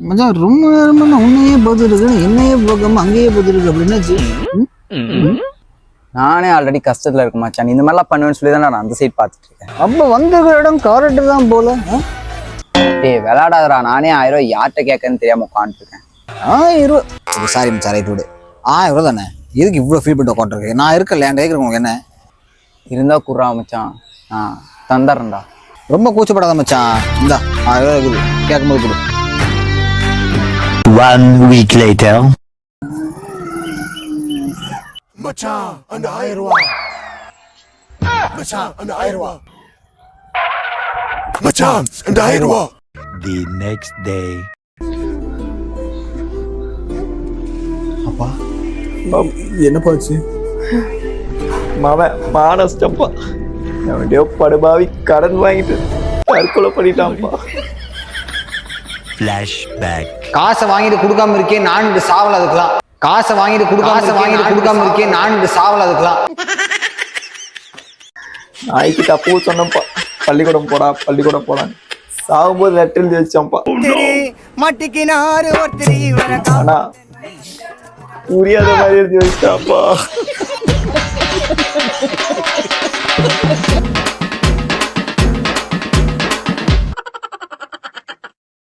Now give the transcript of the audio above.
மச்சான் ரொம்ப நேரமா நான் உன்னையே பார்த்துருக்கேன், என்னையே பார்க்காம அங்கேயே பார்த்துருக்கு அப்படின்னாச்சு. நானே ஆல்ரெடி கஷ்டத்துல இருக்க மச்சான், இந்த மாதிரிலாம் பண்ணுவேன்னு சொல்லி தான் நான் அந்த சைட் பார்த்துட்டு இருக்கேன். அப்ப வந்திருக்கிற இடம் கரெக்டு தான் போல. டேய் விளையாடாதடா, நானே 1000 ரூபாய் யார்கிட்ட கேட்கறேன்னு தெரியாம உட்காந்துருக்கேன். 1000 ரூபா? சாரி மச்சான், ரைட் விடு. 1000 ரூபா தானே, எதுக்கு இவ்வளோ ஃபீல் பண்ணிட்டு உட்காந்துருக்கேன்? நான் இருக்கல, என் கேட்குறேன் உங்களுக்கு என்ன இருந்தா குர்றா மச்சான், தந்துடுறேன்டா. ரொம்ப கூச்சப்படாத மச்சான், இந்தா 1000 ரூபா இருக்குது, கேட்கும்போது கொடு. 1 week later. மச்சான் அந்த 1000 ரூபா, மச்சான் அந்த 1000 ரூபா, மச்சான் அந்த 1000 ரூபா. The next day. அப்பா என்னப்பா ஆச்சு? மாவன் மானஸ்டப்பா, அவன்டே படுபாவி கடன் வாங்கிட்டு தற்கொலை பண்ணிட்டான்ப்பா. Flashback. காசை வாங்கிட்டு கொடுக்காம இருக்கேன் நான் இந்த சாவல் அதுக்கலாம். காசை வாங்கிட்டு கொடுக்காம இருக்கேன் நான் இந்த சாவல் அதுக்கலாம். நாய்க்கு தப்பு சொன்னப்பா, பள்ளிக்கூடம் போடான்னு சாகும்போது லெட்டர் எழுதி வச்சான்ப்பா. ஆனா புரியாத மாதிரி எழுதி வச்சாப்பா.